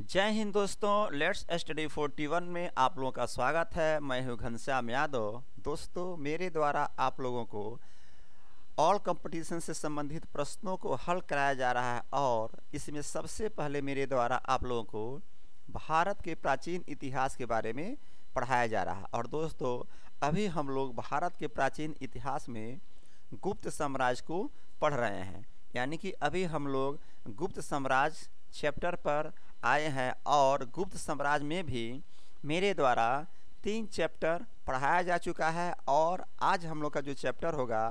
जय हिंद दोस्तों, let's study 41 में आप लोगों का स्वागत है। मैं हूं घनश्याम यादव। दोस्तों, मेरे द्वारा आप लोगों को ऑल कंपटीशन से संबंधित प्रश्नों को हल कराया जा रहा है और इसमें सबसे पहले मेरे द्वारा आप लोगों को भारत के प्राचीन इतिहास के बारे में पढ़ाया जा रहा है। और दोस्तों, अभी हम लोग भारत के प्राचीन इतिहास में गुप्त साम्राज्य को पढ़ रहे हैं, यानी कि अभी हम लोग गुप्त साम्राज्य चैप्टर पर आए हैं और गुप्त साम्राज्य में भी मेरे द्वारा 3 चैप्टर पढ़ाया जा चुका है। और आज हम लोग का जो चैप्टर होगा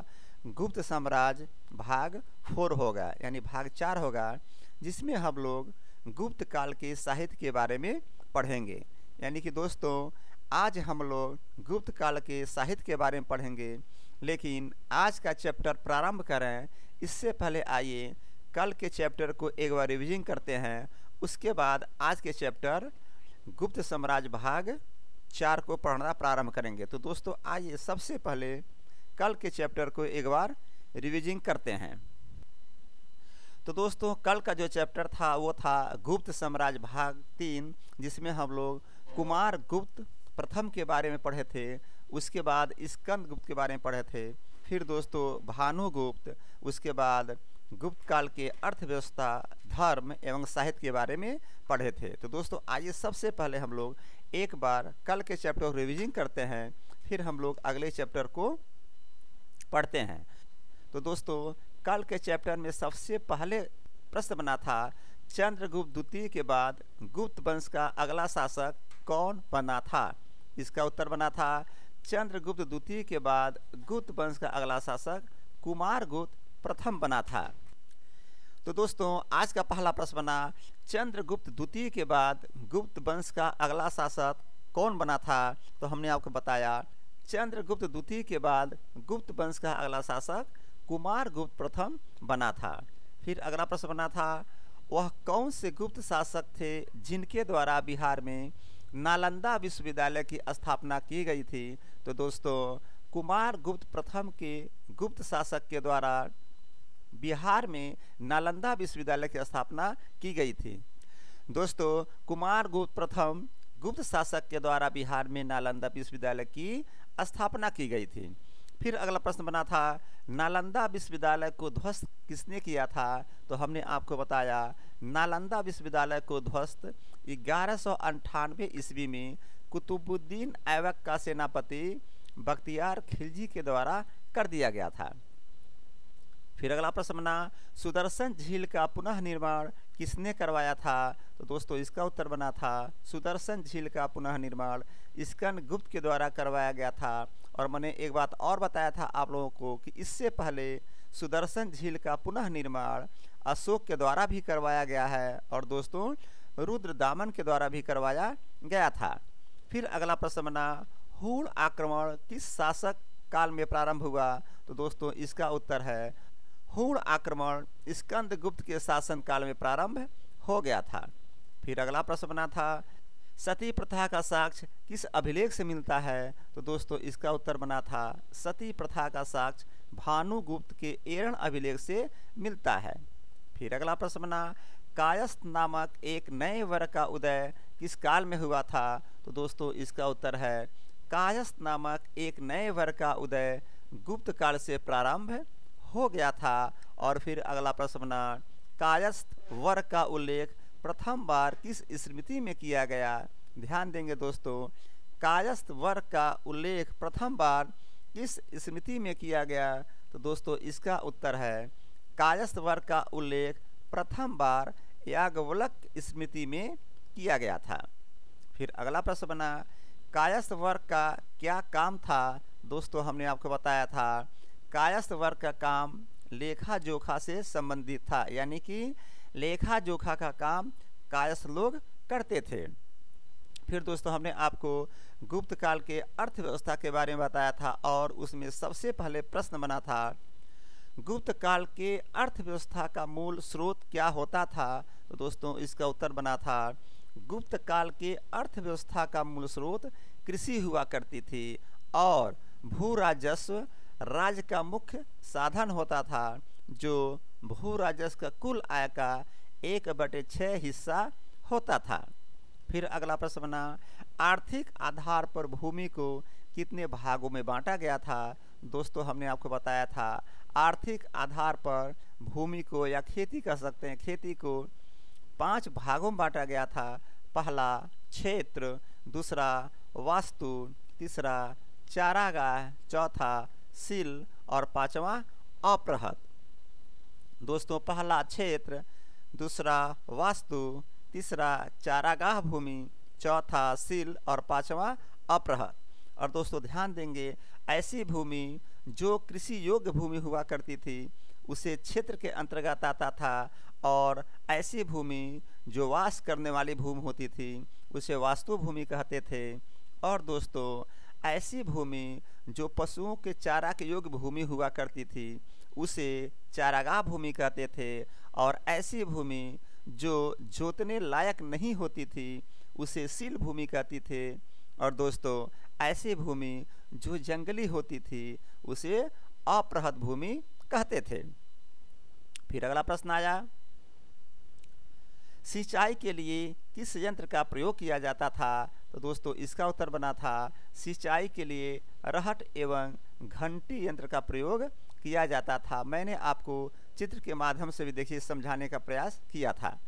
गुप्त साम्राज्य भाग 4 होगा, यानी भाग 4 होगा, जिसमें हम लोग गुप्त काल के साहित्य के बारे में पढ़ेंगे। यानी कि दोस्तों, आज हम लोग गुप्त काल के साहित्य के बारे में पढ़ेंगे। लेकिन आज का चैप्टर प्रारंभ करें इससे पहले आइए कल के चैप्टर को एक बार रिवीजन करते हैं। उसके बाद आज के चैप्टर गुप्त साम्राज्य भाग 4 को पढ़ना प्रारंभ करेंगे। तो दोस्तों, आइए सबसे पहले कल के चैप्टर को एक बार रिवीजन करते हैं। तो दोस्तों, कल का जो चैप्टर था वो था गुप्त साम्राज्य भाग 3, जिसमें हम लोग कुमार गुप्त प्रथम के बारे में पढ़े थे। उसके बाद स्कंद गुप्त के बारे में पढ़े थे। फिर दोस्तों भानुगुप्त, उसके बाद गुप्त काल के अर्थव्यवस्था, धर्म एवं साहित्य के बारे में पढ़े थे। तो दोस्तों, आइए सबसे पहले हम लोग एक बार कल के चैप्टर को रिवीजन करते हैं, फिर हम लोग अगले चैप्टर को पढ़ते हैं। तो दोस्तों, कल के चैप्टर में सबसे पहले प्रश्न बना था चंद्रगुप्त द्वितीय के बाद गुप्त वंश का अगला शासक कौन बना था। इसका उत्तर बना था चंद्रगुप्त द्वितीय के बाद गुप्त वंश का अगला शासक कुमारगुप्त प्रथम बना था। तो दोस्तों, आज का पहला प्रश्न बना चंद्रगुप्त द्वितीय के बाद गुप्त वंश का अगला शासक कौन बना था। तो हमने आपको बताया चंद्रगुप्त द्वितीय के बाद गुप्त वंश का अगला शासक कुमारगुप्त प्रथम बना था। फिर अगला प्रश्न बना था वह कौन से गुप्त शासक थे जिनके द्वारा बिहार में नालंदा विश्वविद्यालय की स्थापना की गई थी। तो दोस्तों, कुमारगुप्त प्रथम के गुप्त शासक के द्वारा बिहार में नालंदा विश्वविद्यालय की स्थापना की गई थी। दोस्तों, कुमारगुप्त प्रथम गुप्त शासक के द्वारा बिहार में नालंदा विश्वविद्यालय की स्थापना की गई थी। फिर अगला प्रश्न बना था नालंदा विश्वविद्यालय को ध्वस्त किसने किया था। तो हमने आपको बताया नालंदा विश्वविद्यालय को ध्वस्त 1198 ईस्वी में कुतुबुद्दीन ऐबक का सेनापति बख्तियार खिलजी के द्वारा कर दिया गया था। फिर अगला प्रश्न बना सुदर्शन झील का पुनः निर्माण किसने करवाया था। तो दोस्तों, इसका उत्तर बना था सुदर्शन झील का पुनः निर्माण स्कंद गुप्त के द्वारा करवाया गया था। और मैंने एक बात और बताया था आप लोगों को कि इससे पहले सुदर्शन झील का पुनः निर्माण अशोक के द्वारा भी करवाया गया है और दोस्तों रुद्रदामन के द्वारा भी करवाया गया था। फिर अगला प्रश्न बना हूण आक्रमण किस शासक काल में प्रारंभ हुआ। तो दोस्तों, इसका उत्तर है हूण आक्रमण स्कंदगुप्त के शासन काल में प्रारंभ हो गया था। फिर अगला प्रश्न बना था सती प्रथा का साक्ष्य किस अभिलेख से मिलता है। तो दोस्तों, इसका उत्तर बना था सती प्रथा का साक्ष्य भानुगुप्त के एरण अभिलेख से मिलता है। फिर अगला प्रश्न बना कायस्थ नामक एक नए वर्ग का उदय किस काल में हुआ था। तो दोस्तों, इसका उत्तर है कायस्थ नामक एक नए वर्ग का उदय गुप्त काल से प्रारंभ हो गया था। और फिर अगला प्रश्न बना कायस्थ वर्ग का उल्लेख प्रथम बार किस स्मृति में किया गया। ध्यान देंगे दोस्तों, कायस्थ वर्ग का उल्लेख प्रथम बार किस स्मृति में किया गया। तो दोस्तों, इसका उत्तर है कायस्थ वर्ग का उल्लेख प्रथम बार याज्ञवल्क्य स्मृति में किया गया था। फिर अगला प्रश्न बना कायस्थ वर्ग का क्या काम था। दोस्तों, हमने आपको बताया था कायस्थ वर्ग का काम लेखा जोखा से संबंधित था, यानी कि लेखा जोखा का काम कायस्थ लोग करते थे। फिर दोस्तों, हमने आपको गुप्त काल के अर्थव्यवस्था के बारे में बताया था और उसमें सबसे पहले प्रश्न बना था गुप्त काल के अर्थव्यवस्था का मूल स्रोत क्या होता था। तो दोस्तों, इसका उत्तर बना था गुप्त काल के अर्थव्यवस्था का मूल स्रोत कृषि हुआ करती थी और भू राजस्व राज्य का मुख्य साधन होता था, जो भू राजस्व का कुल आय का 1/6 हिस्सा होता था। फिर अगला प्रश्न बना, आर्थिक आधार पर भूमि को कितने भागों में बांटा गया था। दोस्तों हमने आपको बताया था आर्थिक आधार पर भूमि को या खेती कह सकते हैं, खेती को 5 भागों में बांटा गया था। पहला क्षेत्र, दूसरा वास्तु, तीसरा चारागाह, चौथा सील और पांचवा अपृहत। दोस्तों पहला क्षेत्र, दूसरा वास्तु, तीसरा चारागाह भूमि, चौथा सील और पांचवा अपृहत। और दोस्तों ध्यान देंगे, ऐसी भूमि जो कृषि योग्य भूमि हुआ करती थी उसे क्षेत्र के अंतर्गत आता था, और ऐसी भूमि जो वास करने वाली भूमि होती थी उसे वास्तु भूमि कहते थे। और दोस्तों ऐसी भूमि जो पशुओं के चारा के योग्य भूमि हुआ करती थी उसे चारागाह भूमि कहते थे, और ऐसी भूमि जो जोतने लायक नहीं होती थी उसे सील भूमि कहती थे। और दोस्तों ऐसी भूमि जो जंगली होती थी उसे अपृहत भूमि कहते थे। फिर अगला प्रश्न आया, सिंचाई के लिए किस यंत्र का प्रयोग किया जाता था। तो दोस्तों इसका उत्तर बना था सिंचाई के लिए रहट एवं घंटी यंत्र का प्रयोग किया जाता था। मैंने आपको चित्र के माध्यम से भी देखिए समझाने का प्रयास किया था।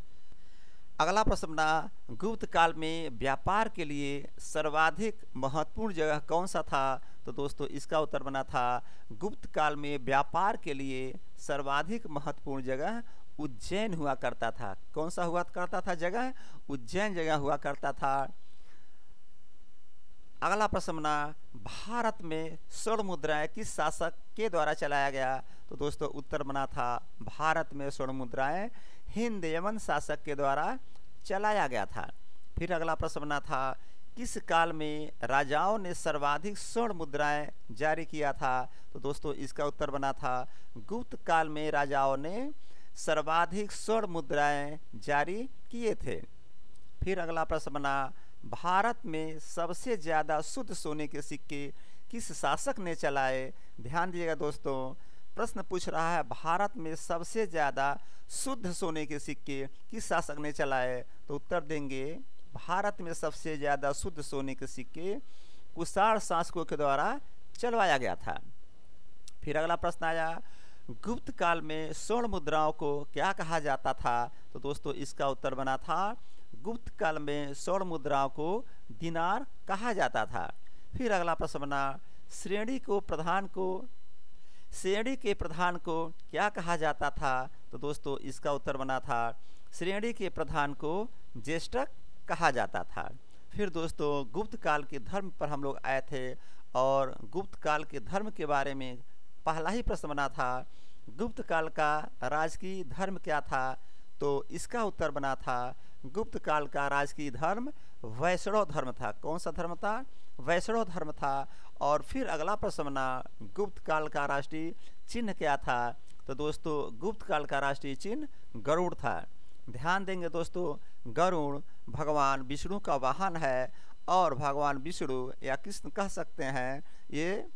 अगला प्रश्न बना, गुप्त काल में व्यापार के लिए सर्वाधिक महत्वपूर्ण जगह कौन सा था। तो दोस्तों इसका उत्तर बना था गुप्त काल में व्यापार के लिए सर्वाधिक महत्वपूर्ण जगह उज्जैन हुआ करता था। कौन सा हुआ करता था जगह? उज्जैन जगह हुआ करता था। अगला प्रश्न बना, भारत में स्वर्ण मुद्राएं किस शासक के द्वारा चलाया गया। तो दोस्तों उत्तर बना था भारत में स्वर्ण मुद्राएं हिंद यमन शासक के द्वारा चलाया गया था। फिर अगला प्रश्न बना था, किस काल में राजाओं ने सर्वाधिक स्वर्ण मुद्राएं जारी किया था। तो दोस्तों इसका उत्तर बना था गुप्त काल में राजाओं ने सर्वाधिक स्वर्ण मुद्राएं जारी किए थे। फिर अगला प्रश्न बना, भारत में सबसे ज़्यादा शुद्ध सोने के सिक्के किस शासक ने चलाए। ध्यान दीजिएगा दोस्तों, प्रश्न पूछ रहा है भारत में सबसे ज़्यादा शुद्ध सोने के सिक्के किस शासक ने चलाए। तो उत्तर देंगे भारत में सबसे ज़्यादा शुद्ध सोने के सिक्के कुषाण शासकों के द्वारा चलवाया गया था। फिर अगला प्रश्न आया, गुप्त काल में स्वर्ण मुद्राओं को क्या कहा जाता था। तो दोस्तों इसका उत्तर बना था गुप्त काल में स्वर्ण मुद्राओं को दिनार कहा जाता था। फिर अगला प्रश्न बना, श्रेणी के प्रधान को क्या कहा जाता था। तो दोस्तों इसका उत्तर बना था श्रेणी के प्रधान को ज्येष्ठक कहा जाता था। फिर दोस्तों गुप्त काल के धर्म पर हम लोग आए थे, और गुप्त काल के धर्म के बारे में पहला ही प्रश्न बना था गुप्त काल का राजकीय धर्म क्या था। तो इसका उत्तर बना था गुप्त काल का राजकीय धर्म वैष्णव धर्म था। कौन सा धर्म था? वैष्णव धर्म था। और फिर अगला प्रश्न बना, गुप्त काल का राष्ट्रीय चिन्ह क्या था। तो दोस्तों गुप्त काल का राष्ट्रीय चिन्ह गरुड़ था। ध्यान देंगे दोस्तों, गरुड़ भगवान विष्णु का वाहन है, और भगवान विष्णु या कृष्ण कह सकते हैं ये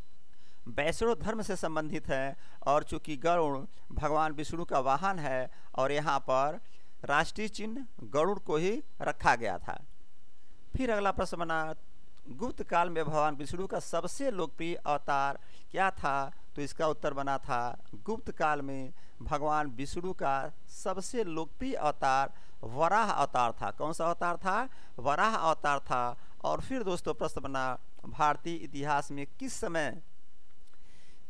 वैष्णव धर्म से संबंधित है। और चूंकि गरुड़ भगवान विष्णु का वाहन है, और यहाँ पर राष्ट्रीय चिन्ह गरुड़ को ही रखा गया था। फिर अगला प्रश्न बना, गुप्त काल में भगवान विष्णु का सबसे लोकप्रिय अवतार क्या था। तो इसका उत्तर बना था गुप्त काल में भगवान विष्णु का सबसे लोकप्रिय अवतार वराह अवतार था। कौन सा अवतार था? वराह अवतार था। और फिर दोस्तों प्रश्न बना, भारतीय इतिहास में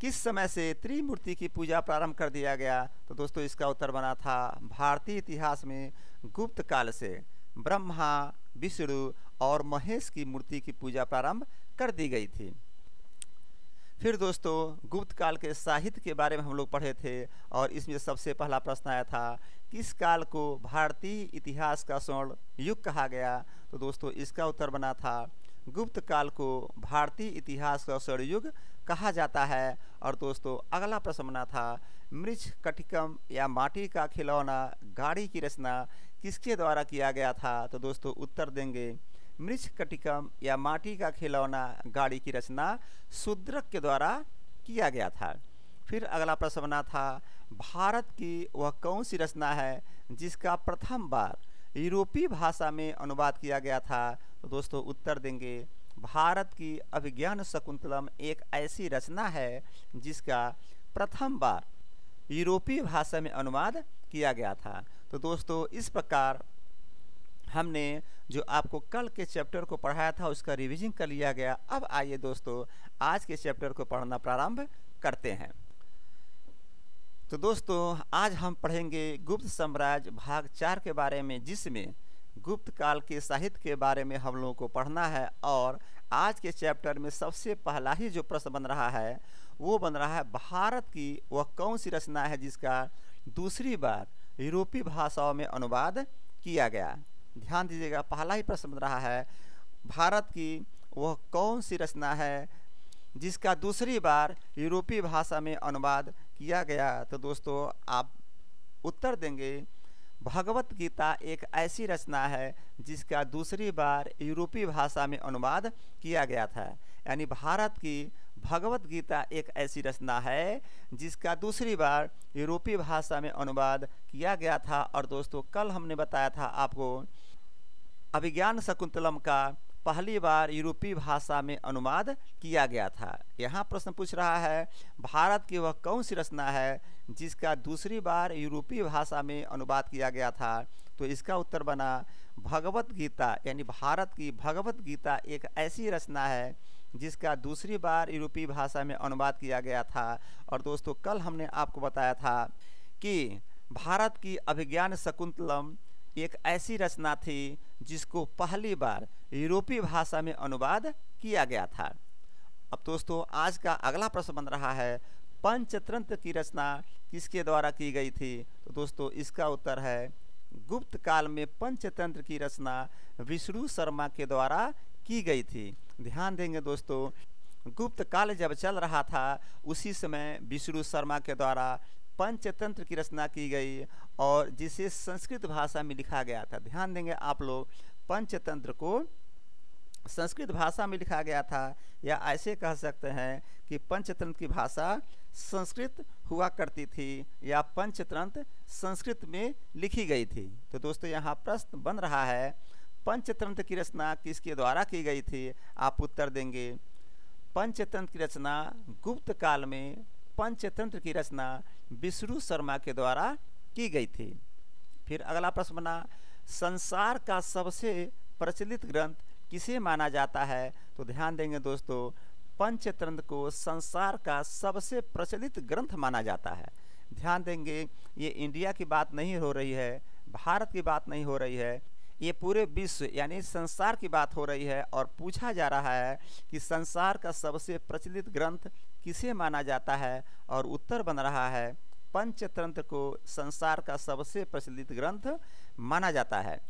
किस समय से त्रिमूर्ति की पूजा प्रारंभ कर दिया गया। तो दोस्तों इसका उत्तर बना था भारतीय इतिहास में गुप्त काल से ब्रह्मा, विष्णु और महेश की मूर्ति की पूजा प्रारंभ कर दी गई थी। फिर दोस्तों गुप्त काल के साहित्य के बारे में हम लोग पढ़े थे, और इसमें सबसे पहला प्रश्न आया था किस काल को भारतीय इतिहास का स्वर्ण युग कहा गया। तो दोस्तों इसका उत्तर बना था गुप्त काल को भारतीय इतिहास का स्वर्ण युग कहा जाता है। और दोस्तों अगला प्रश्न बना था मृच्छ कटिकम या माटी का खिलौना गाड़ी की रचना किसके द्वारा किया गया था। तो दोस्तों उत्तर देंगे मृच्छ कटिकम या माटी का खिलौना गाड़ी की रचना शूद्रक के द्वारा किया गया था। फिर अगला प्रश्न बना था भारत की वह कौन सी रचना है जिसका प्रथम बार यूरोपीय भाषा में अनुवाद किया गया था? तो दोस्तों उत्तर देंगे भारत की अभिज्ञान शकुंतलम एक ऐसी रचना है जिसका प्रथम बार यूरोपीय भाषा में अनुवाद किया गया था। तो दोस्तों इस प्रकार हमने जो आपको कल के चैप्टर को पढ़ाया था उसका रिवीजन कर लिया गया। अब आइए दोस्तों आज के चैप्टर को पढ़ना प्रारंभ करते हैं। तो दोस्तों आज हम पढ़ेंगे गुप्त साम्राज्य भाग 4 के बारे में, जिसमें गुप्त काल के साहित्य के बारे में हम लोगों को पढ़ना है। और आज के चैप्टर में सबसे पहला ही जो प्रश्न बन रहा है वो बन रहा है भारत की वह कौन सी रचना है जिसका दूसरी बार यूरोपीय भाषाओं में अनुवाद किया गया। ध्यान दीजिएगा, पहला ही प्रश्न बन रहा है भारत की वह कौन सी रचना है जिसका दूसरी बार यूरोपीय भाषा में अनुवाद किया गया। तो दोस्तों आप उत्तर देंगे भगवत गीता एक ऐसी रचना है जिसका दूसरी बार यूरोपीय भाषा में अनुवाद किया गया था। यानी भारत की भगवत गीता एक ऐसी रचना है जिसका दूसरी बार यूरोपीय भाषा में अनुवाद किया गया था। और दोस्तों कल हमने बताया था आपको अभिज्ञान शकुंतलम का पहली बार यूरोपीय भाषा में अनुवाद किया गया था। यहाँ प्रश्न पूछ रहा है भारत की वह कौन सी रचना है जिसका दूसरी बार यूरोपीय भाषा में अनुवाद किया गया था। तो इसका उत्तर बना भगवत गीता। यानी भारत की भगवत गीता एक ऐसी रचना है जिसका दूसरी बार यूरोपीय भाषा में अनुवाद किया गया था। और दोस्तों कल हमने आपको बताया था कि भारत की अभिज्ञान शकुंतलम एक ऐसी रचना थी जिसको पहली बार यूरोपीय भाषा में अनुवाद किया गया था। अब दोस्तों आज का अगला प्रश्न बन रहा है पंचतंत्र की रचना किसके द्वारा की गई थी। तो दोस्तों इसका उत्तर है गुप्त काल में पंचतंत्र की रचना विष्णु शर्मा के द्वारा की गई थी। ध्यान देंगे दोस्तों, गुप्त काल जब चल रहा था उसी समय विष्णु शर्मा के द्वारा पंचतंत्र की रचना की गई और जिसे संस्कृत भाषा में लिखा गया था। ध्यान देंगे आप लोग, पंचतंत्र को संस्कृत भाषा में लिखा गया था, या ऐसे कह सकते हैं कि पंचतंत्र की भाषा संस्कृत हुआ करती थी या पंचतंत्र संस्कृत में लिखी गई थी। तो दोस्तों यहाँ प्रश्न बन रहा है पंचतंत्र की रचना किसके द्वारा की गई थी। आप उत्तर देंगे पंचतंत्र की रचना गुप्त काल में पंचतंत्र की रचना विष्णु शर्मा के द्वारा की गई थी। फिर अगला प्रश्न बना संसार का सबसे प्रचलित ग्रंथ किसे माना जाता है। तो ध्यान देंगे दोस्तों पंचतंत्र को संसार का सबसे प्रचलित ग्रंथ माना जाता है। ध्यान देंगे ये इंडिया की बात नहीं हो रही है, भारत की बात नहीं हो रही है, ये पूरे विश्व यानी संसार की बात हो रही है। और पूछा जा रहा है कि संसार का सबसे प्रचलित ग्रंथ किसे माना जाता है, और उत्तर बन रहा है पंचतंत्र को संसार का सबसे प्रचलित ग्रंथ माना जाता है।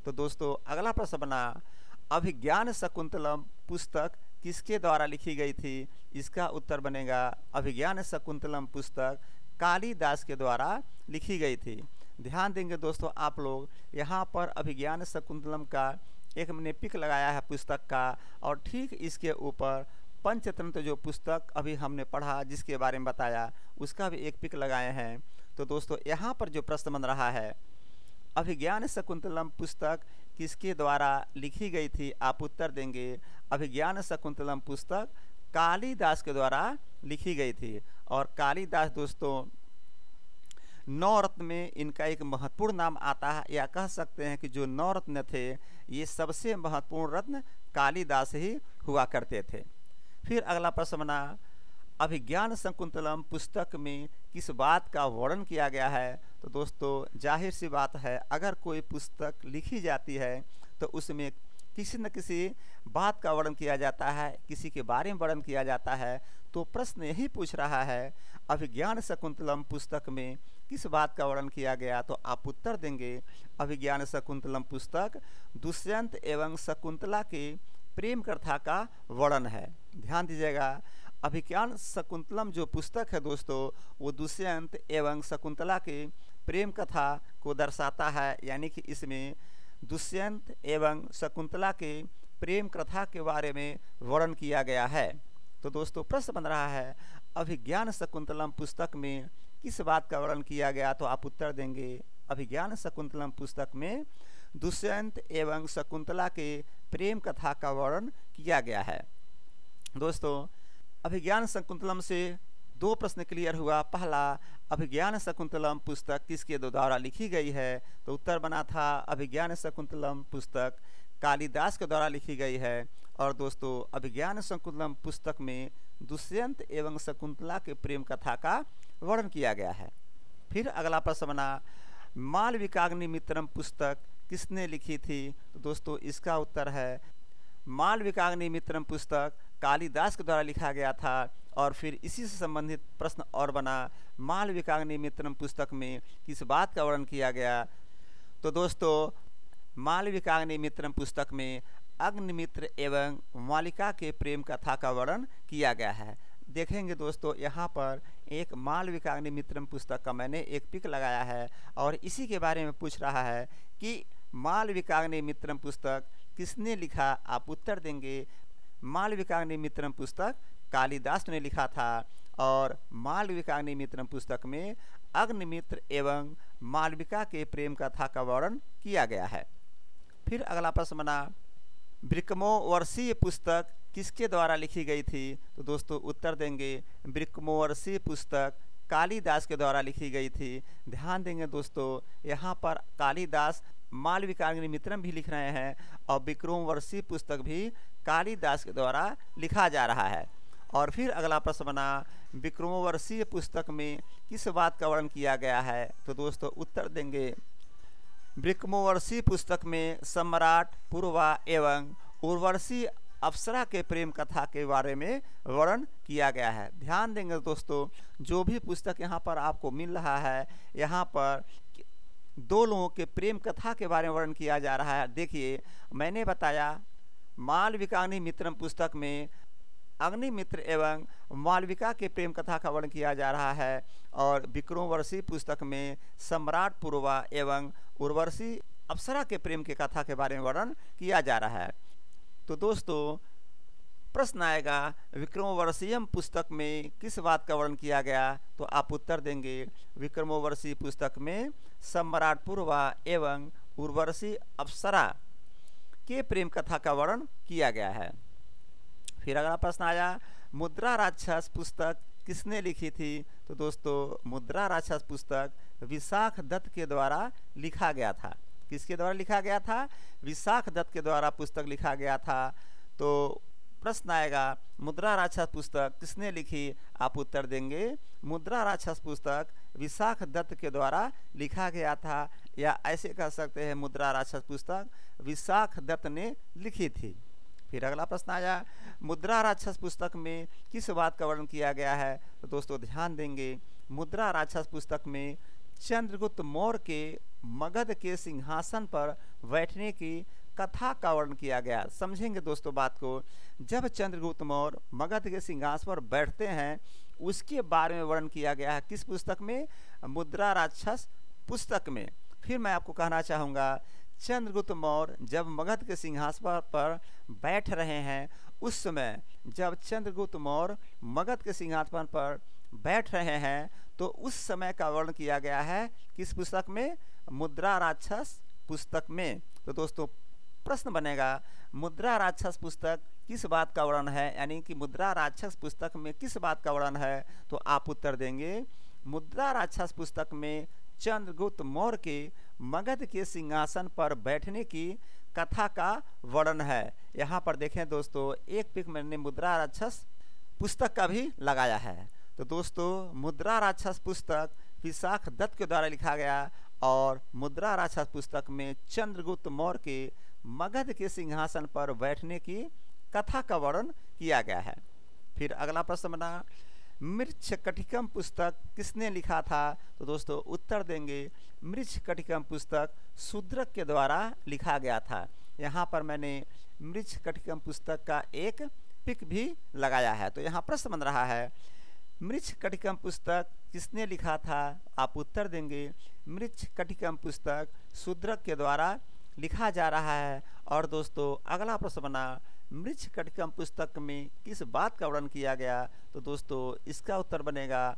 तो दोस्तों अगला प्रश्न बना अभिज्ञान शकुंतलम पुस्तक किसके द्वारा लिखी गई थी। इसका उत्तर बनेगा अभिज्ञान शकुंतलम पुस्तक कालिदास के द्वारा लिखी गई थी। ध्यान देंगे दोस्तों आप लोग, यहाँ पर अभिज्ञान शकुंतलम का एक मैंने पिक लगाया है पुस्तक का, और ठीक इसके ऊपर पंचतंत्र जो पुस्तक अभी हमने पढ़ा जिसके बारे में बताया उसका भी एक पिक लगाए हैं। तो दोस्तों यहाँ पर जो प्रश्न बन रहा है अभिज्ञान शकुंतलम पुस्तक किसके द्वारा लिखी गई थी। आप उत्तर देंगे अभिज्ञान शकुंतलम पुस्तक कालिदास के द्वारा लिखी गई थी। और कालिदास दोस्तों 9 रत्न में इनका एक महत्वपूर्ण नाम आता है, या कह सकते हैं कि जो 9 रत्न थे ये सबसे महत्वपूर्ण रत्न कालिदास ही हुआ करते थे। फिर अगला प्रश्न बना अभिज्ञान शकुंतलम पुस्तक में किस बात का वर्णन किया गया है। तो दोस्तों जाहिर सी बात है अगर कोई पुस्तक लिखी जाती है तो उसमें किसी न किसी बात का वर्णन किया जाता है, किसी के बारे में वर्णन किया जाता है। तो प्रश्न यही पूछ रहा है अभिज्ञान शकुंतलम पुस्तक में किस बात का वर्णन किया गया। तो आप उत्तर देंगे अभिज्ञान शकुंतलम पुस्तक दुष्यंत एवं शकुंतला के प्रेम कथा का वर्णन है। ध्यान दीजिएगा अभिज्ञान शकुंतलम जो पुस्तक है दोस्तों वो दुष्यंत एवं शकुंतला के प्रेम कथा को दर्शाता है, यानी कि इसमें दुष्यंत एवं शकुंतला के प्रेम कथा के बारे में वर्णन किया गया है। तो दोस्तों प्रश्न बन रहा है अभिज्ञान शकुंतलम पुस्तक में किस बात का वर्णन किया गया। तो आप उत्तर देंगे अभिज्ञान शकुंतलम पुस्तक में दुष्यंत एवं शकुंतला के प्रेम कथा का वर्णन किया गया है। दोस्तों, अभिज्ञान शकुंतलम से दो प्रश्न क्लियर हुआ। पहला, अभिज्ञान शकुंतलम पुस्तक किसके द्वारा लिखी गई है? तो उत्तर बना था अभिज्ञान शकुंतलम पुस्तक कालिदास के द्वारा लिखी गई है। और दोस्तों, अभिज्ञान शकुंतलम पुस्तक में दुष्यंत एवं शकुंतला के प्रेम कथा का वर्णन किया गया है। फिर अगला प्रश्न बना, मालविकाग्निमित्रम पुस्तक किसने लिखी थी? तो दोस्तों, इसका उत्तर है मालविकाग्निमित्रम पुस्तक कालिदास के द्वारा लिखा गया था। और फिर इसी से संबंधित प्रश्न और बना, मालविकाग्निमित्रम पुस्तक में किस बात का वर्णन किया गया? तो दोस्तों, मालविकाग्निमित्रम पुस्तक में अग्निमित्र एवं मालिका के प्रेम कथा का वर्णन किया गया है। देखेंगे दोस्तों, यहाँ पर एक मालविकाग्निमित्रम पुस्तक का मैंने एक पिक लगाया है और इसी के बारे में पूछ रहा है कि मालविकाग्निमित्रम पुस्तक किसने लिखा? आप उत्तर देंगे मालविकाग्निमित्रम पुस्तक कालिदास ने लिखा था। और मालविकाग्निमित्रम पुस्तक में अग्निमित्र एवं मालविका के प्रेम कथा का वर्णन किया गया है। फिर अगला प्रश्न बना, ब्रिकमोवर्षीय पुस्तक किसके द्वारा लिखी गई थी? तो दोस्तों, उत्तर देंगे ब्रिकमोवर्षीय पुस्तक कालिदास के द्वारा लिखी गई थी। ध्यान देंगे दोस्तों, यहाँ पर कालिदास मालविकाग्निमित्रम भी लिख रहे हैं और विक्रमोर्वशीय पुस्तक भी कालिदास के द्वारा लिखा जा रहा है। और फिर अगला प्रश्न बना, विक्रमोर्वशीय पुस्तक में किस बात का वर्णन किया गया है? तो दोस्तों, उत्तर देंगे विक्रमोर्वशीय पुस्तक में सम्राट पूर्वा एवं उर्वशी अप्सरा के प्रेम कथा के बारे में वर्णन किया गया है। ध्यान देंगे दोस्तों, जो भी पुस्तक यहाँ पर आपको मिल रहा है, यहाँ पर दो लोगों के प्रेम कथा के बारे में वर्णन किया जा रहा है। देखिए, मैंने बताया मालविकाग्निमित्रम पुस्तक में अग्निमित्र एवं मालविका के प्रेम कथा का वर्णन किया जा रहा है और विक्रमोर्वशीय पुस्तक में सम्राट पूर्वा एवं उर्वशी अप्सरा के प्रेम की कथा के बारे में वर्णन किया जा रहा है। तो दोस्तों, प्रश्न आएगा विक्रमोर्वशीयम पुस्तक में किस बात का वर्णन किया गया? तो आप उत्तर देंगे विक्रमोर्वशीय पुस्तक में सम्राट पूर्वा एवं उर्वशी अप्सरा के प्रेम कथा का वर्णन किया गया है। फिर अगला प्रश्न आया, मुद्रा राक्षस पुस्तक किसने लिखी थी? तो दोस्तों, मुद्रा राक्षस पुस्तक विशाख दत्त के द्वारा लिखा गया था। किसके द्वारा लिखा गया था? विशाख दत्त के द्वारा पुस्तक लिखा गया था। तो प्रश्न आएगा, मुद्रा राक्षस पुस्तक किसने लिखी? आप उत्तर देंगे मुद्रा राक्षस पुस्तक विशाख दत्त के द्वारा लिखा गया था, या ऐसे कह सकते हैं मुद्रा राक्षस पुस्तक विशाख दत्त ने लिखी थी। फिर अगला प्रश्न आया, मुद्रा राक्षस पुस्तक में किस बात का वर्णन किया गया है? तो दोस्तों, ध्यान देंगे, मुद्रा राक्षस पुस्तक में चंद्रगुप्त मौर्य के मगध के सिंहासन पर बैठने की कथा का वर्णन किया गया। समझेंगे दोस्तों बात को। जब चंद्रगुप्त मौर्य मगध के सिंहासन पर बैठते हैं, उसके बारे में वर्णन किया गया है। किस पुस्तक में? मुद्रा राक्षस पुस्तक में। फिर मैं आपको कहना चाहूँगा, चंद्रगुप्त मौर्य जब मगध के सिंहासन पर बैठ रहे हैं, उस समय जब चंद्रगुप्त मौर्य मगध के सिंहासन पर बैठ रहे हैं, तो उस समय का वर्णन किया गया है किस पुस्तक में? मुद्रा राक्षस पुस्तक में। तो दोस्तों, प्रश्न बनेगा, मुद्रा राक्षस पुस्तक किस बात का वर्णन है? यानी कि मुद्रा राक्षस पुस्तक में किस बात का वर्णन है? तो आप उत्तर देंगे मुद्रा राक्षस पुस्तक में चंद्रगुप्त मौर्य के मगध के सिंहासन पर बैठने की कथा का वर्णन है। यहाँ पर देखें दोस्तों, एक पिक मैंने मुद्रा राक्षस पुस्तक का भी लगाया है। तो दोस्तों, मुद्रा राक्षस पुस्तक विशाख दत्त के द्वारा लिखा गया और मुद्रा राक्षस पुस्तक में चंद्रगुप्त मौर्य के मगध के सिंहासन पर बैठने की कथा का वर्णन किया गया है। फिर अगला प्रश्न बना, मृच्छकटिकम पुस्तक किसने लिखा था? तो दोस्तों, उत्तर देंगे मृच्छकटिकम पुस्तक शूद्रक के द्वारा लिखा गया था। यहाँ पर मैंने मृच्छकटिकम पुस्तक का एक पिक भी लगाया है। तो यहाँ प्रश्न बन रहा है, मृच्छकटिकम पुस्तक किसने लिखा था? आप उत्तर देंगे मृच्छकटिकम पुस्तक शूद्रक के द्वारा लिखा जा रहा है। और दोस्तों, अगला प्रश्न बना, मृच्छकटिकम पुस्तक में किस बात का वर्णन किया गया? तो दोस्तों, इसका उत्तर बनेगा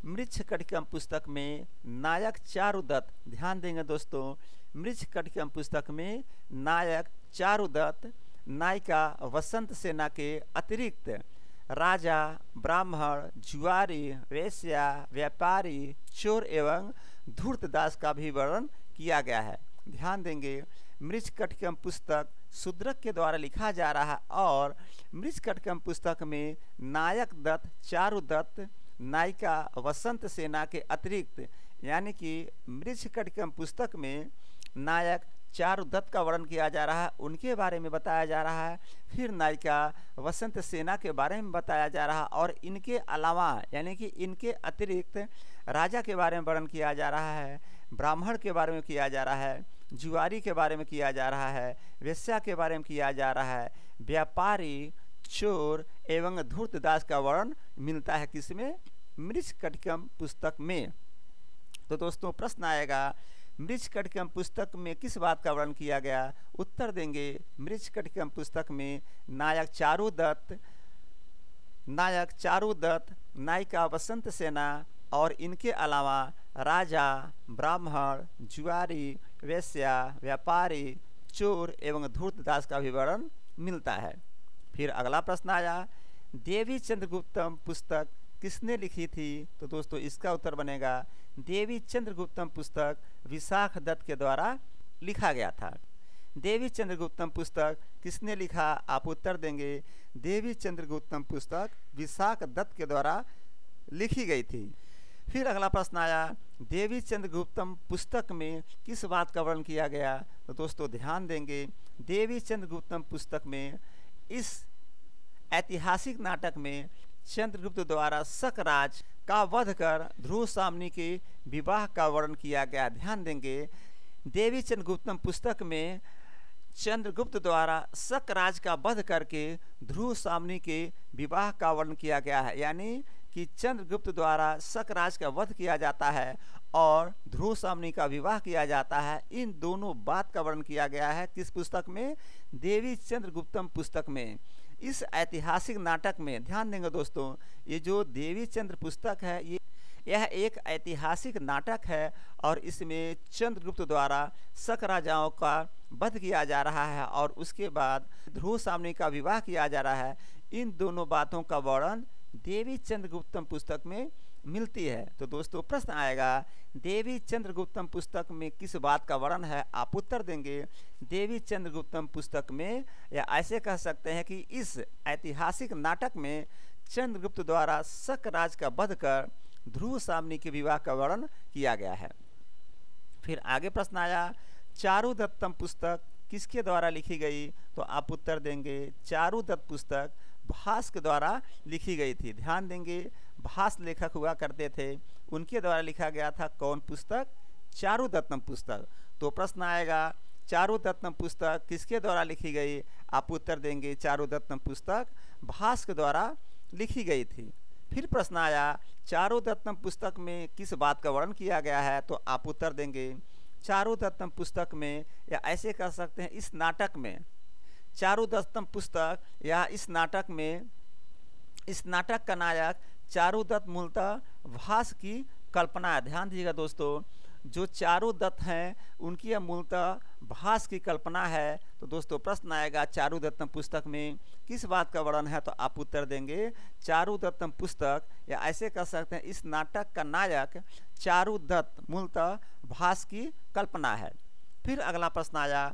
मृच्छकटिकम पुस्तक में नायक चारुदत्त, ध्यान देंगे दोस्तों, मृच्छकटिकम पुस्तक में नायक चारुदत्त नायिका वसंत सेना के अतिरिक्त राजा, ब्राह्मण, जुआरी, वेश्या, व्यापारी, चोर एवं धूर्तदास का भी वर्णन किया गया है। ध्यान देंगे, मृच्छकटिकम पुस्तक शूद्रक के द्वारा लिखा जा रहा है और मृच्छकटिकम पुस्तक में नायक दत्त चारुदत्त नायिका वसंत सेना के अतिरिक्त, यानी कि मृच्छकटिकम पुस्तक में नायक चारुदत्त का वर्णन किया जा रहा है, उनके बारे में बताया जा रहा है। फिर नायिका वसंत सेना के बारे में बताया जा रहा है और इनके अलावा यानी कि इनके अतिरिक्त राजा के बारे में वर्णन किया जा रहा है, ब्राह्मण के बारे में किया जा रहा है, जुआरी के बारे में किया जा रहा है, वेश्या के बारे में किया जा रहा है, व्यापारी, चोर एवं धूर्तदास का वर्णन मिलता है किसमें? मृच्छकटिकम पुस्तक में। तो दोस्तों प्रश्न आएगा, मृच्छकटिकम पुस्तक में किस बात का वर्णन किया गया? उत्तर देंगे, मृच्छकटिकम पुस्तक में नायक चारुदत्त नायिका वसंत सेना और इनके अलावा राजा, ब्राह्मण, जुआरी, वेश्या, व्यापारी, चोर एवं धूर्तदास का भी वर्णन मिलता है। फिर अगला प्रश्न आया, देवी चंद्रगुप्तम पुस्तक किसने लिखी थी? तो दोस्तों इसका उत्तर बनेगा, देवी चंद्रगुप्तम पुस्तक विशाख दत्त के द्वारा लिखा गया था। देवी चंद्रगुप्तम पुस्तक किसने लिखा? आप उत्तर देंगे, देवी चंद्रगुप्तम पुस्तक विशाख दत्त के द्वारा लिखी गई थी। फिर अगला प्रश्न आया, देवी चंद्रगुप्तम पुस्तक में किस बात का वर्णन किया गया? तो दोस्तों ध्यान देंगे, देवी चंद्रगुप्तम पुस्तक में इस ऐतिहासिक नाटक में चंद्रगुप्त द्वारा शकराज का वध कर ध्रुव सामनी के विवाह का वर्णन किया गया। ध्यान देंगे, देवी चंद्रगुप्तम पुस्तक में चंद्रगुप्त द्वारा शकराज का वध करके ध्रुव सामनी के विवाह का वर्णन किया गया है, यानी कि चंद्रगुप्त द्वारा शकराज का वध किया जाता है और ध्रुव सामनी का विवाह किया जाता है। इन दोनों बात का वर्णन किया गया है किस पुस्तक में? देवी चंद्रगुप्तम पुस्तक में। इस ऐतिहासिक नाटक में ध्यान देंगे दोस्तों, ये जो देवी चंद्र पुस्तक है यह एक ऐतिहासिक नाटक है और इसमें चंद्रगुप्त द्वारा शक राजाओं का वध किया जा रहा है और उसके बाद ध्रुव सामनी का विवाह किया जा रहा है। इन दोनों बातों का वर्णन देवी चंद्रगुप्तम पुस्तक में मिलती है। तो दोस्तों प्रश्न आएगा, देवी चंद्रगुप्तम पुस्तक में किस बात का वर्णन है? आप उत्तर देंगे, देवी चंद्रगुप्तम पुस्तक में, या ऐसे कह सकते हैं कि इस ऐतिहासिक नाटक में चंद्रगुप्त द्वारा शकराज का वध कर ध्रुव सामनी के विवाह का वर्णन किया गया है। फिर आगे प्रश्न आया, चारुदत्तम पुस्तक किसके द्वारा लिखी गई? तो आप उत्तर देंगे, चारुदत्त पुस्तक भास के द्वारा लिखी गई थी। ध्यान देंगे, भास लेखक हुआ करते थे, उनके द्वारा लिखा गया था कौन पुस्तक? चारुदत्तम पुस्तक। तो प्रश्न आएगा, चारुदत्तम पुस्तक किसके द्वारा लिखी गई? आप उत्तर देंगे, चारुदत्तम पुस्तक भास के द्वारा लिखी गई थी। फिर प्रश्न आया, चारुदत्तम पुस्तक में किस बात का वर्णन किया गया है? तो आप उत्तर देंगे, चारुदत्तम पुस्तक में, या ऐसे कह सकते हैं इस नाटक में, चारुदत्तम पुस्तक या इस नाटक में, इस नाटक का नायक चारुदत्त मूलतः भास की कल्पना है। ध्यान दीजिएगा दोस्तों, जो चारुदत्त हैं उनकी यह मूलतः भास की कल्पना है। तो दोस्तों प्रश्न आएगा, चारुदत्तम पुस्तक में किस बात का वर्णन है? तो आप उत्तर देंगे, चारुदत्तम पुस्तक, या ऐसे कह सकते हैं इस नाटक का नायक चारुदत्त मूलतः भास की कल्पना है। फिर अगला प्रश्न आया,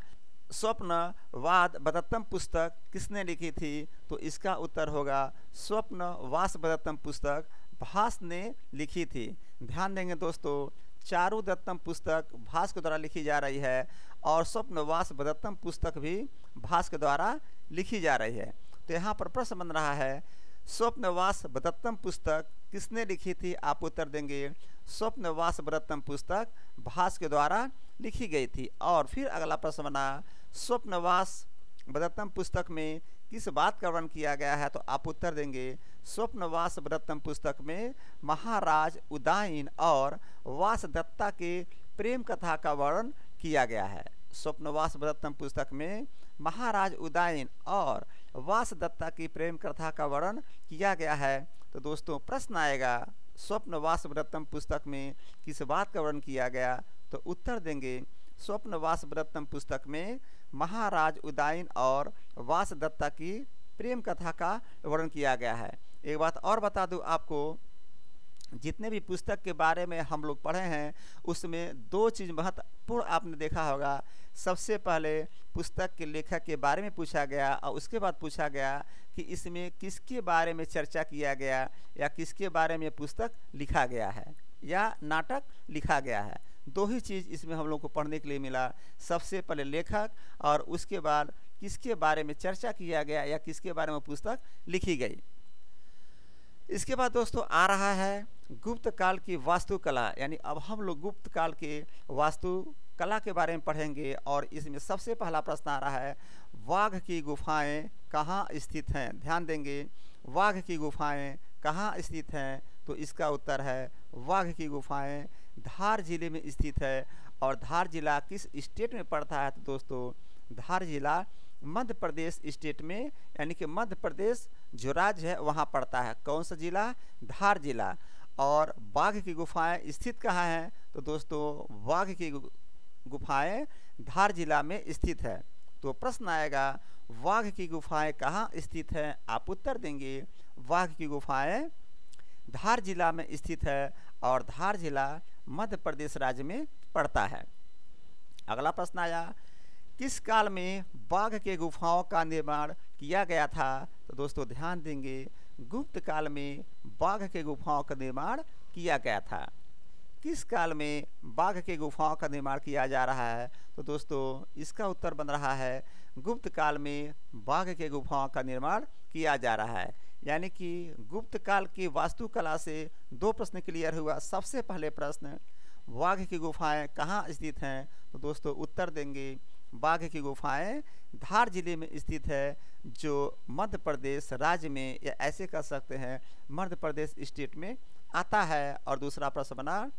स्वप्नवाद बदत्तम पुस्तक किसने लिखी थी? तो इसका उत्तर होगा, स्वप्नवास बदत्तम पुस्तक भास ने लिखी थी। ध्यान देंगे दोस्तों, चारुदत्तम पुस्तक भास के द्वारा लिखी जा रही है और स्वप्नवास बदत्तम पुस्तक भी भास के द्वारा लिखी जा रही है। तो यहाँ पर प्रश्न बन रहा है, स्वप्नवास बदत्तम पुस्तक किसने लिखी थी? आप उत्तर देंगे, स्वप्नवास बदत्तम पुस्तक भास के द्वारा लिखी गई थी। और फिर अगला प्रश्न बना, स्वप्नवास बदत्तम पुस्तक में किस बात का वर्णन किया गया है? तो आप उत्तर देंगे, स्वप्नवास बदत्तम पुस्तक में महाराज उदयन और वासदत्ता के प्रेम कथा का वर्णन किया गया है। स्वप्नवास बदत्तम पुस्तक में महाराज उदयन और वासदत्ता की प्रेम कथा का वर्णन किया गया है। तो दोस्तों प्रश्न आएगा, स्वप्नवास व्रतम पुस्तक में किस बात का वर्णन किया गया? तो उत्तर देंगे स्वप्नवास व्रतम पुस्तक में महाराज उदयन और वासदत्ता की प्रेम कथा का वर्णन किया गया है। एक बात और बता दूं आपको, जितने भी पुस्तक के बारे में हम लोग पढ़े हैं उसमें दो चीज़ महत्वपूर्ण आपने देखा होगा। सबसे पहले पुस्तक के लेखक के बारे में पूछा गया और उसके बाद पूछा गया कि इसमें किसके बारे में चर्चा किया गया या किसके बारे में पुस्तक लिखा गया है या नाटक लिखा गया है। दो ही चीज़ इसमें हम लोग को पढ़ने के लिए मिला। सबसे पहले लेखक और उसके बाद किसके बारे में चर्चा किया गया या किसके बारे में पुस्तक लिखी गई। इसके बाद दोस्तों आ रहा है गुप्त काल की वास्तुकला, यानी अब हम लोग गुप्त काल के वास्तुकला के बारे में पढ़ेंगे। और इसमें सबसे पहला प्रश्न आ रहा है, वाघ की गुफाएं कहाँ स्थित हैं? ध्यान देंगे, वाघ की गुफाएं कहाँ स्थित हैं? तो इसका उत्तर है वाघ की गुफाएं धार जिले में स्थित है। और धार जिला किस स्टेट में पड़ता है? तो दोस्तों धार जिला मध्य प्रदेश स्टेट में, यानी कि मध्य प्रदेश जो राज्य है वहाँ पड़ता है। कौन सा जिला? धार जिला। और बाघ की गुफाएं स्थित कहाँ हैं? तो दोस्तों बाघ की गुफाएं धार जिला में स्थित है। तो प्रश्न आएगा बाघ की गुफाएं कहाँ स्थित है? आप उत्तर देंगे बाघ की गुफाएं धार जिला में स्थित है और धार जिला मध्य प्रदेश राज्य में पड़ता है। अगला प्रश्न आया, किस काल में बाघ के गुफाओं का निर्माण किया गया था? तो दोस्तों ध्यान देंगे, गुप्त काल में बाघ के गुफाओं का निर्माण किया गया था। किस काल में बाघ के गुफाओं का निर्माण किया जा रहा है? तो दोस्तों इसका उत्तर बन रहा है गुप्त काल में बाघ के गुफाओं का निर्माण किया जा रहा है। यानी कि गुप्त काल की वास्तुकला से दो प्रश्न क्लियर हुआ। सबसे पहले प्रश्न, बाघ की गुफाएं कहाँ स्थित हैं? तो दोस्तों उत्तर देंगे बाघ की गुफाएं धार जिले में स्थित है, जो मध्य प्रदेश राज्य में, या ऐसे कह सकते हैं मध्य प्रदेश स्टेट में आता है। और दूसरा प्रश्न बना,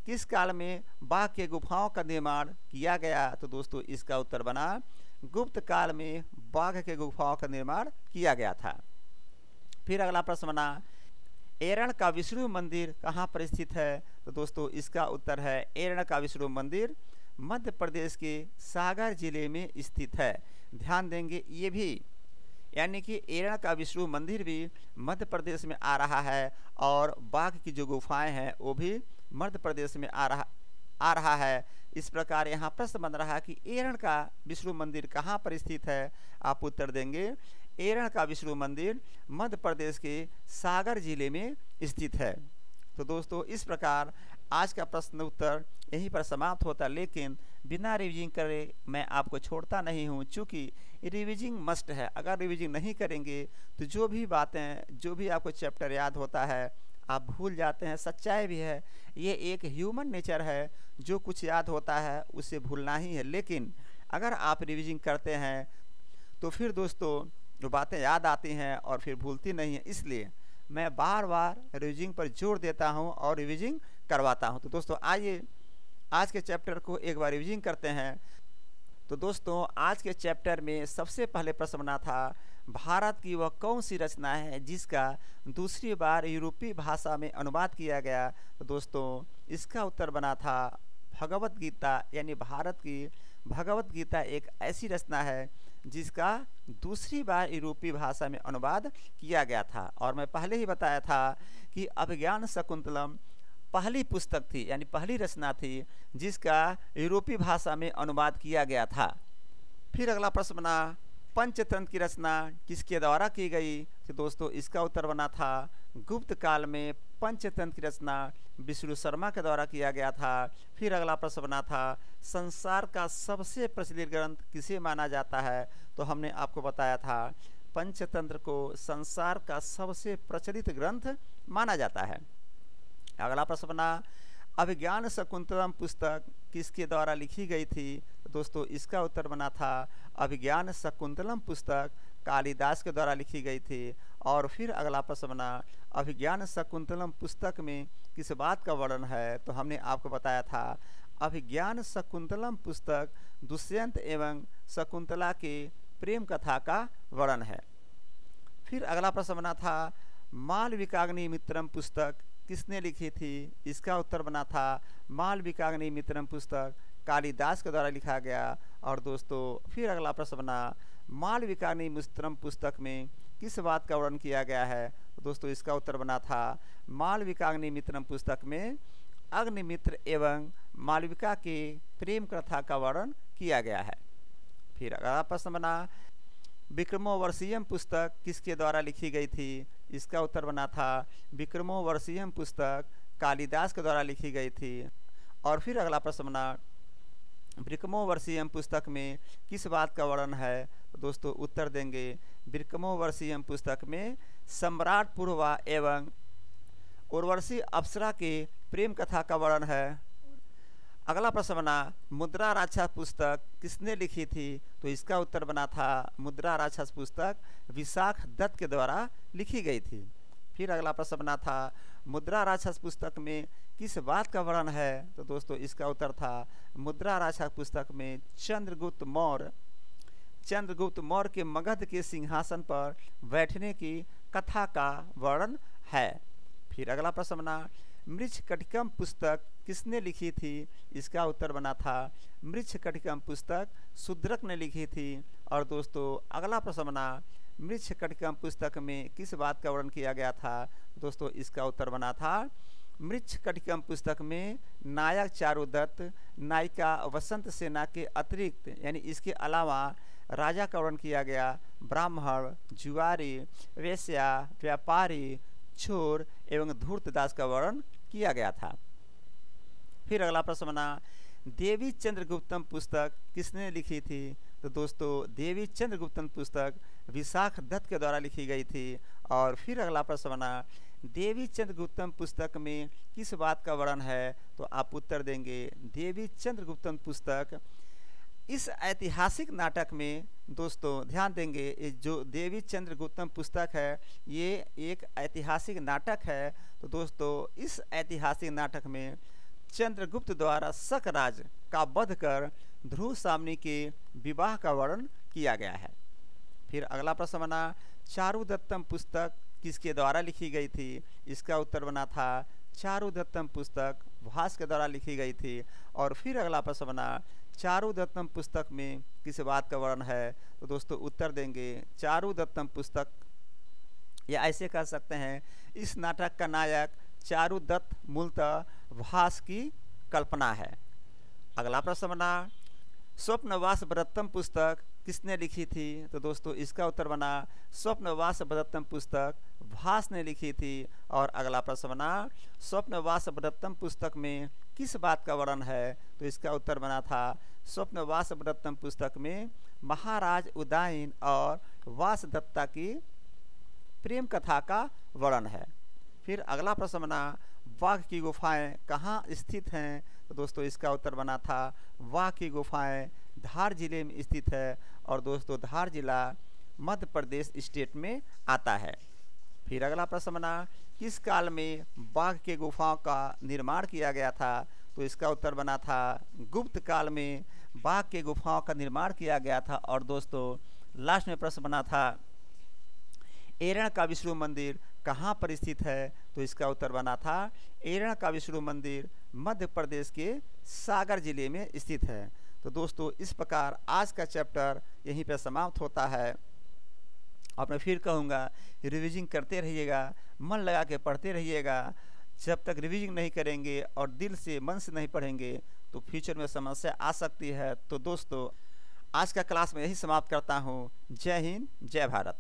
किस काल में बाघ के गुफाओं का निर्माण किया गया? तो दोस्तों इसका उत्तर बना गुप्त काल में बाघ के गुफाओं का निर्माण किया गया था। फिर अगला प्रश्न बना, एरण का विष्णु मंदिर कहाँ पर स्थित है? तो दोस्तों इसका उत्तर है एरण का विष्णु मंदिर मध्य प्रदेश के सागर जिले में स्थित है। ध्यान देंगे ये भी, यानी कि एरण का विष्णु मंदिर भी मध्य प्रदेश में आ रहा है और बाघ की जो गुफाएं हैं वो भी मध्य प्रदेश में आ रहा है। इस प्रकार यहाँ प्रश्न बन रहा है कि एरण का विष्णु मंदिर कहाँ पर स्थित है? आप उत्तर देंगे एरण का विष्णु मंदिर मध्य प्रदेश के सागर जिले में स्थित है। तो दोस्तों इस प्रकार आज का प्रश्न उत्तर यहीं पर समाप्त होता, लेकिन बिना रिविजिंग करे मैं आपको छोड़ता नहीं हूँ, चूँकि रिविजिंग मस्ट है। अगर रिविजिंग नहीं करेंगे तो जो भी बातें, जो भी आपको चैप्टर याद होता है आप भूल जाते हैं। सच्चाई भी है, ये एक ह्यूमन नेचर है, जो कुछ याद होता है उसे भूलना ही है। लेकिन अगर आप रिविजिंग करते हैं तो फिर दोस्तों जो बातें याद आती हैं और फिर भूलती नहीं हैं। इसलिए मैं बार बार रिविजिंग पर जोर देता हूं और रिविजिंग करवाता हूं। तो दोस्तों आइए आज के चैप्टर को एक बार रिविजिंग करते हैं। तो दोस्तों आज के चैप्टर में सबसे पहले प्रश्न बना था, भारत की वह कौन सी रचना है जिसका दूसरी बार यूरोपीय भाषा में अनुवाद किया गया? तो दोस्तों इसका उत्तर बना था भगवत गीता। यानी भारत की भगवत गीता एक ऐसी रचना है जिसका दूसरी बार यूरोपीय भाषा में अनुवाद किया गया था। और मैं पहले ही बताया था कि अभिज्ञान शकुंतलम पहली पुस्तक थी, यानी पहली रचना थी जिसका यूरोपीय भाषा में अनुवाद किया गया था। फिर अगला प्रश्न बना, पंचतंत्र की रचना किसके द्वारा की गई? तो दोस्तों इसका उत्तर बना था गुप्त काल में पंचतंत्र की रचना विष्णु शर्मा के द्वारा किया गया था। फिर अगला प्रश्न बना था, संसार का सबसे प्रचलित ग्रंथ किसे माना जाता है? तो हमने आपको बताया था पंचतंत्र को संसार का सबसे प्रचलित ग्रंथ माना जाता है। अगला प्रश्न बना, अभिज्ञान शकुंतलम पुस्तक किसके द्वारा लिखी गई थी? तो दोस्तों इसका उत्तर बना था अभिज्ञान शकुंतलम पुस्तक कालिदास के द्वारा लिखी गई थी। और फिर अगला प्रश्न बना, अभिज्ञान शकुंतलम पुस्तक में किस बात का वर्णन है? तो हमने आपको बताया था अभिज्ञान शकुंतलम पुस्तक दुष्यंत एवं शकुंतला के प्रेम कथा का वर्णन है। फिर अगला प्रश्न बना था, मालविकाग्नि मित्रम पुस्तक किसने लिखी थी? इसका उत्तर बना था मालविकाग्नि मित्रम पुस्तक कालिदास के द्वारा लिखा गया। और दोस्तों फिर अगला प्रश्न बना मालविकाग्नि मित्रम पुस्तक में किस बात का वर्णन किया गया है? दोस्तों इसका उत्तर बना था मालविकाग्नि मित्रम पुस्तक में अग्निमित्र एवं मालविका के प्रेम कथा का वर्णन किया गया है। फिर अगला प्रश्न बना विक्रमोर्वशीयम पुस्तक किसके द्वारा लिखी गई थी? इसका उत्तर बना था विक्रमोर्वशीयम पुस्तक कालिदास के द्वारा लिखी गई थी। और फिर अगला प्रश्न बना विक्रमोर्वशीयम पुस्तक में किस बात का वर्णन है? तो दोस्तों उत्तर देंगे विक्रमोर्वशीयम पुस्तक में सम्राट पूर्वा एवं उर्वशी अप्सरा के प्रेम कथा का वर्णन है। अगला प्रश्न बना मुद्रा राक्षस पुस्तक किसने लिखी थी? तो इसका उत्तर बना था मुद्रा राक्षस पुस्तक विशाख दत्त के द्वारा लिखी गई थी। फिर अगला प्रश्न बना था मुद्रा राक्षस पुस्तक में किस बात का वर्णन है? तो दोस्तों इसका उत्तर था मुद्रा राक्षस पुस्तक में चंद्रगुप्त मौर्य के मगध के सिंहासन पर बैठने की कथा का वर्णन है। फिर अगला प्रश्न बना मृच्छकटिकम पुस्तक किसने लिखी थी? इसका उत्तर बना था मृच्छकटिकम पुस्तक शूद्रक ने लिखी थी। और दोस्तों अगला प्रश्न बना मृच्छकटिकम पुस्तक में किस बात का वर्णन किया गया था? दोस्तों इसका उत्तर बना था मृच्छकटिकम पुस्तक में नायक चारुदत्त नायिका वसंत सेना के अतिरिक्त यानी इसके अलावा राजा का वर्णन किया गया ब्राह्मण जुआरी वेश्या व्यापारी चोर एवं धूर्तदास का वर्णन किया गया था। फिर अगला प्रश्न बना देवी चंद्रगुप्तम पुस्तक किसने लिखी थी? तो दोस्तों देवी चंद्रगुप्तम पुस्तक विशाख दत्त के द्वारा लिखी गई थी। और फिर अगला प्रश्न बना देवी चंद्रगुप्तम पुस्तक में किस बात का वर्णन है? तो आप उत्तर देंगे देवी चंद्रगुप्तम पुस्तक इस ऐतिहासिक नाटक में दोस्तों ध्यान देंगे ये जो देवी चंद्रगुप्तम पुस्तक है ये एक ऐतिहासिक नाटक है। तो दोस्तों इस ऐतिहासिक नाटक में चंद्रगुप्त द्वारा शकराज का वध कर ध्रुव सामनी के विवाह का वर्णन किया गया है। फिर अगला प्रश्न बना चारुदत्तम पुस्तक किसके द्वारा लिखी गई थी? इसका उत्तर बना था चारुदत्तम पुस्तक भास के द्वारा लिखी गई थी। और फिर अगला प्रश्न बना चारुदत्तम पुस्तक में किस बात का वर्णन है? तो दोस्तों उत्तर देंगे चारुदत्तम पुस्तक या ऐसे कह सकते हैं इस नाटक का नायक चारुदत्त मूलतः भास की कल्पना है। अगला प्रश्न बना स्वप्नवास व्रतम पुस्तक किसने लिखी थी? तो दोस्तों इसका उत्तर बना स्वप्नवास व्रतम पुस्तक भास ने लिखी थी। और अगला प्रश्न बना स्वप्नवास व्रतम पुस्तक में किस बात का वर्णन है? तो इसका उत्तर बना था स्वप्नवास व्रतम पुस्तक में महाराज उदयन और वासदत्ता की प्रेम कथा का वर्णन है। फिर अगला प्रश्न बना वाघ की गुफाएं कहाँ स्थित हैं? तो दोस्तों इसका उत्तर बना था वाघ की गुफाएं धार जिले में स्थित है। और दोस्तों धार जिला मध्य प्रदेश स्टेट में आता है। फिर अगला प्रश्न बना किस काल में बाघ के गुफाओं का निर्माण किया गया था? तो इसका उत्तर बना था गुप्त काल में बाघ के गुफाओं का निर्माण किया गया था। और दोस्तों लास्ट में प्रश्न बना था एरण का विष्णु मंदिर कहाँ पर स्थित है? तो इसका उत्तर बना था एरण का विष्णु मंदिर मध्य प्रदेश के सागर जिले में स्थित है। तो दोस्तों इस प्रकार आज का चैप्टर यहीं पर समाप्त होता है। और मैं फिर कहूँगा रिवीजिंग करते रहिएगा, मन लगा के पढ़ते रहिएगा। जब तक रिवीजिंग नहीं करेंगे और दिल से मन से नहीं पढ़ेंगे तो फ्यूचर में समस्या आ सकती है। तो दोस्तों आज का क्लास में यही समाप्त करता हूँ। जय हिंद जय भारत।